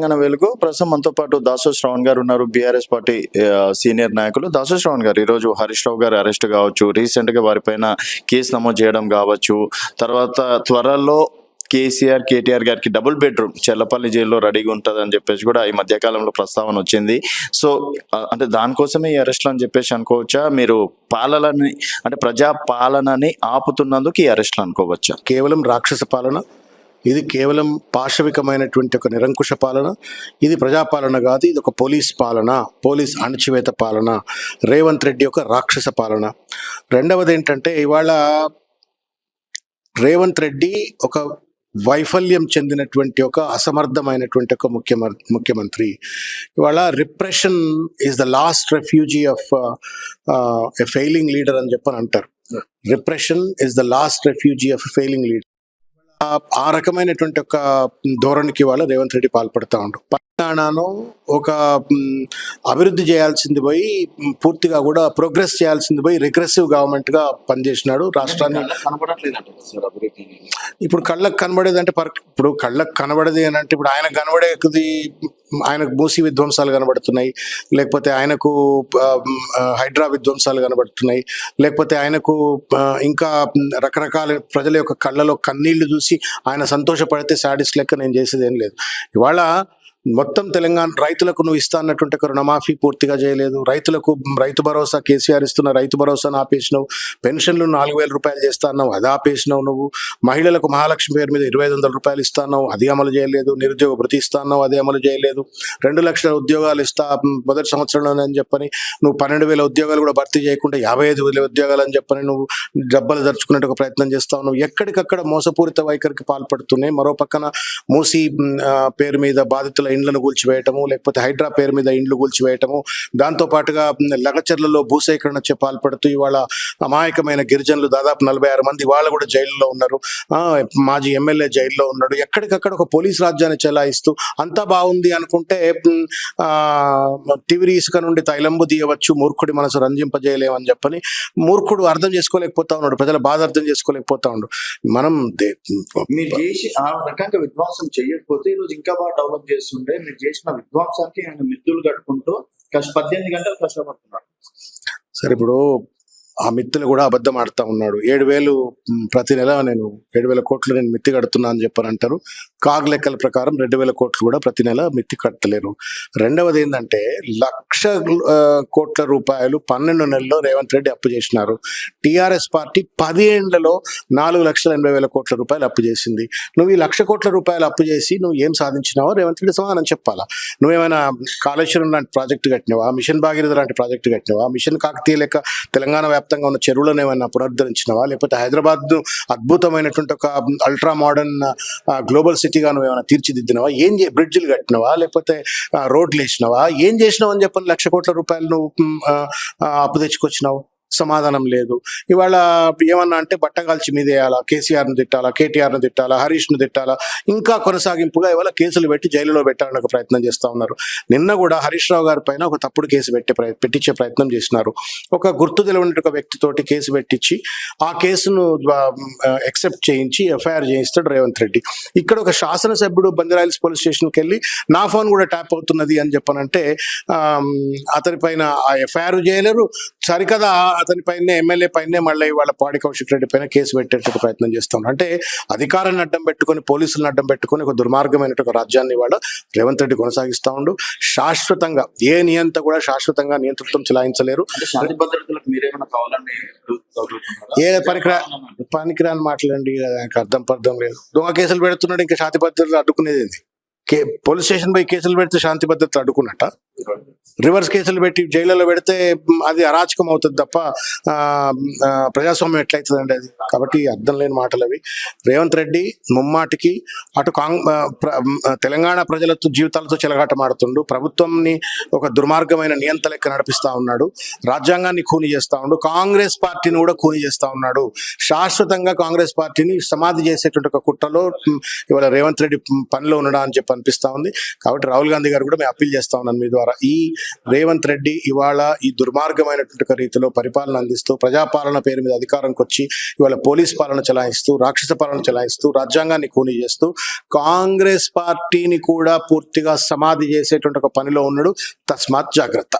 తెలంగాణ వెలుగు. ప్రస్తుతం మనతో పాటు దాసో శ్రవణ్ గారు ఉన్నారు, బీఆర్ఎస్ పార్టీ సీనియర్ నాయకులు. దాసో శ్రవణ్ గారు, ఈరోజు హరీష్ రావు గారు అరెస్ట్ కావచ్చు, రీసెంట్గా వారిపైన కేసు నమోదు చేయడం కావచ్చు, తర్వాత త్వరలో కేసీఆర్ కేటీఆర్ గారికి డబుల్ బెడ్రూమ్ చెల్లపల్లి జైల్లో రెడీగా ఉంటుంది అని చెప్పేసి కూడా ఈ మధ్యకాలంలో ప్రస్తావన వచ్చింది. సో అంటే దానికోసమే ఈ అరెస్ట్లు అని చెప్పేసి అనుకోవచ్చా? మీరు పాలనని అంటే ప్రజా పాలనని ఆపుతున్నందుకు ఈ అరెస్ట్లు అనుకోవచ్చా? కేవలం రాక్షస పాలన, ఇది కేవలం పాశవికమైనటువంటి ఒక నిరంకుశ పాలన. ఇది ప్రజాపాలన కాదు, ఇది ఒక పోలీస్ పాలన, పోలీస్ అణచివేత పాలన, రేవంత్ రెడ్డి యొక్క రాక్షస పాలన. రెండవది ఏంటంటే, ఇవాళ రేవంత్ రెడ్డి ఒక వైఫల్యం చెందినటువంటి ఒక అసమర్థమైనటువంటి ఒక ముఖ్యమంత్రి. ఇవాళ repression is the last refugee of a failing leader అని చెప్పని అంటారు. Repression is the last refugee of a failing leader. ఆ రకమైనటువంటి ఒక ధోరణికి వాళ్ళ రేవంత్ రెడ్డి పాల్పడతా ఉండు. తెలంగాణను ఒక అభివృద్ధి చేయాల్సింది పోయి పూర్తిగా కూడా ప్రోగ్రెస్ చేయాల్సింది పోయి రిగ్రెసివ్ గవర్నమెంట్ గా పనిచేసినాడు. రాష్ట్రాన్ని ఇప్పుడు కళ్ళకు కనబడేది అంటే ఇప్పుడు కళ్ళకు కనబడేది అని అంటే, ఇప్పుడు ఆయనకు కనబడేది, ఆయనకు మూసి విధ్వంసాలు కనబడుతున్నాయి, లేకపోతే ఆయనకు హైడ్రా విధ్వంసాలు కనబడుతున్నాయి, లేకపోతే ఆయనకు ఇంకా రకరకాల ప్రజల యొక్క కళ్ళలో కన్నీళ్లు చూసి ఆయన సంతోషపడితే సాడిస్ట్ లెక్క నేను చేసేది ఏం లేదు. ఇవాళ మొత్తం తెలంగాణ రైతులకు నువ్వు ఇస్తా అన్నటువంటి రుణమాఫీ పూర్తిగా చేయలేదు. రైతులకు రైతు భరోసా, కేసీఆర్ ఇస్తున్న రైతు భరోసాను ఆపేసినావు. పెన్షన్లు 4,000 రూపాయలు చేస్తా అన్నావు, అది ఆపేసినావు. నువ్వు మహిళలకు మహాలక్ష్మి పేరు మీద 2,500 రూపాయలు ఇస్తా అన్నావు, అది అమలు చేయలేదు. నిరుద్యోగ భృతి ఇస్తా అన్నావు, అది అమలు చేయలేదు. 2 లక్షల ఉద్యోగాలు ఇస్తా మొదటి సంవత్సరంలోనే అని చెప్పని నువ్వు 12,000 ఉద్యోగాలు కూడా భర్తీ చేయకుండా 55,000 ఉద్యోగాలు అని చెప్పని నువ్వు డబ్బలు దర్చుకునే ఒక ప్రయత్నం చేస్తావు. నువ్వు ఎక్కడికక్కడ మోసపూరిత వైఖరికి పాల్పడుతున్నాయి. మరో పక్కన మూసీ పేరు మీద బాధితుల ఇండ్లను కూల్చివేయటము, లేకపోతే హైడ్రా పేరు మీద ఇండ్లు కూల్చివేయటము, దాంతో పాటుగా లగచర్లలో భూసేకరణ పాల్పడుతూ ఇవాళ అమాయకమైన గిరిజనులు దాదాపు 46 మంది వాళ్ళు కూడా జైల్లో ఉన్నారు. మాజీ ఎమ్మెల్యే జైల్లో ఉన్నాడు. ఎక్కడికక్కడ ఒక పోలీస్ రాజ్యాన్ని చెలాయిస్తూ అంతా బాగుంది అనుకుంటే తివిరి ఇసుక నుండి తైలంబు తీయవచ్చు, మూర్ఖుడి మనసు రంజింపజేయలేమని చెప్పని మూర్ఖుడు అర్థం చేసుకోలేకపోతా ఉన్నాడు, ప్రజల బాధ అర్థం చేసుకోలేకపోతా ఉన్నాడు. మనం మీరు చేసి ఆ రకంగా విధ్వంసం చేయకపోతే ఈరోజు ఇంకా బాగా డెవలప్ చేస్తుంటే, మీరు చేసిన విధ్వంసానికి ఆయన మిత్తులు కట్టుకుంటూ 18 గంటలు కష్టపడుతున్నాడు. సరే, ఇప్పుడు ఆ మిత్తులు కూడా అబద్ధం ఆడుతూ ఉన్నాడు. 7,000 ప్రతి నెల నేను 7,000 కోట్లు నేను మిత్తి కడుతున్నా అని చెప్పని అంటారు. కాగ్ లెక్కల ప్రకారం 2,000 కోట్లు కూడా ప్రతి నెల మిత్తి కట్టలేరు. రెండవది ఏంటంటే, 1,00,000 కోట్ల రూపాయలు 12 నెలల్లో రేవంత్ రెడ్డి అప్పు చేసినారు. టీఆర్ఎస్ పార్టీ 10 ఏళ్లలో 4,80,000 కోట్ల రూపాయలు అప్పు చేసింది. నువ్వు ఈ 1,00,000 కోట్ల రూపాయలు అప్పు చేసి నువ్వు ఏం సాధించినావో రేవంత్ రెడ్డి సమాధానం చెప్పాలా. నువ్వేమైనా కాళేశ్వరం లాంటి ప్రాజెక్టు కట్టినావా, మిషన్ భాగీరథ లాంటి ప్రాజెక్టు కట్టినావా, మిషన్ కాకతీయ లెక్క తెలంగాణ వ్యాప్తంగా ఉన్న చెరువులను ఏమైనా పునరుద్ధరించినవా, లేకపోతే హైదరాబాద్ అద్భుతమైనటువంటి ఒక అల్ట్రా మోడర్న్ గ్లోబల్ సిటీగా నువ్వు ఏమైనా తీర్చిదిద్దినవా, బ్రిడ్జిలు కట్టినవా, లేకపోతే రోడ్లు వేసినవా, ఏం చేసినావు అని చెప్పని 1,00,000 కోట్ల రూపాయలు నువ్వు అప్పు తెచ్చుకొచ్చినావు? సమాధానం లేదు. ఇవాళ ఏమన్నా అంటే బట్టగాల్చి మీద వేయాలా, కేసీఆర్ను తిట్టాలా, కేటీఆర్ను తిట్టాలా, హరీష్ను తిట్టాలా, ఇంకా కొనసాగింపుగా ఇవాళ కేసులు పెట్టి జైలులో పెట్టాలని ఒక ప్రయత్నం చేస్తూ ఉన్నారు. నిన్న కూడా హరీష్ రావు గారి పైన ఒక తప్పుడు కేసు పెట్టించే ప్రయత్నం చేసినారు. ఒక గుర్తు తెలియని ఒక వ్యక్తితోటి కేసు పెట్టించి ఆ కేసును ఎక్సెప్ట్ చేయించి ఎఫ్ఐఆర్ చేయిస్తాడు రేవంత్ రెడ్డి. ఇక్కడ ఒక శాసనసభ్యుడు బంజారాహిల్స్ పోలీస్ స్టేషన్కి వెళ్ళి నా ఫోన్ కూడా ట్యాప్ అవుతున్నది అని చెప్పనంటే అతని పైన ఆ ఎఫ్ఐఆర్ చేయలేరు. సరికదా అతని పైనే, ఎమ్మెల్యే పైనే మళ్ళీ ఇవాళ పాడి కౌశిక్ రెడ్డి పైన కేసు పెట్టేటట్టు ప్రయత్నం చేస్తాం. అంటే అధికారాన్ని అడ్డం పెట్టుకొని, పోలీసులను అడ్డం పెట్టుకొని ఒక దుర్మార్గమైన ఒక రాజ్యాన్ని ఇవాళ రేవంత్ రెడ్డి కొనసాగిస్తూ ఉండు. శాశ్వతంగా ఏ నియంత కూడా శాశ్వతంగా నియంతృత్వం చెలాయించలేరు. ఏ పనికిరాని మాటలండి, అర్థం పర్థం లేదు. దొంగ కేసులు పెడుతున్నాడు, ఇంకా శాంతి భద్రతలు అడ్డుకునేది ఏంది? పోలీస్ స్టేషన్ పోయి కేసులు పెడితే శాంతి భద్రత అడ్డుకున్నట్ట? రివర్స్ కేసులు పెట్టి జైళ్ళలో పెడితే అది అరాచకం అవుతుంది తప్ప ప్రజాస్వామ్యం ఎట్లయితుందండి అది? కాబట్టి అర్థం లేని మాటలు అవి. రేవంత్ రెడ్డి ముమ్మాటికి అటు తెలంగాణ ప్రజలతో జీవితాలతో చెలగాటమాడుతుండు, ప్రభుత్వంని ఒక దుర్మార్గమైన నియంత లెక్క నడిపిస్తా ఉన్నాడు, రాజ్యాంగాన్ని ఖూనీ చేస్తా ఉండు, కాంగ్రెస్ పార్టీని కూడా ఖూనీ చేస్తా ఉన్నాడు. శాశ్వతంగా కాంగ్రెస్ పార్టీని సమాధి చేసేటువంటి ఒక కుట్రలో ఇవాళ రేవంత్ రెడ్డి పనిలో ఉండడా అని చెప్పి అనిపిస్తా ఉంది. కాబట్టి రాహుల్ గాంధీ గారు కూడా మేము అప్పీల్ చేస్తా ఉన్నాను మీ ద్వారా, ద్వారా ఈ రేవంత్ రెడ్డి ఇవాళ ఈ దుర్మార్గమైనటువంటి ఒక రీతిలో పరిపాలన అందిస్తూ ప్రజాపాలన పేరు మీద అధికారంకి వచ్చి ఇవాళ పోలీస్ పాలన చలాయిస్తూ రాక్షస పాలన చలాయిస్తూ రాజ్యాంగాన్ని కూని చేస్తూ కాంగ్రెస్ పార్టీని కూడా పూర్తిగా సమాధి చేసేటువంటి ఒక పనిలో ఉన్నాడు. తస్మాత్ జాగ్రత్త.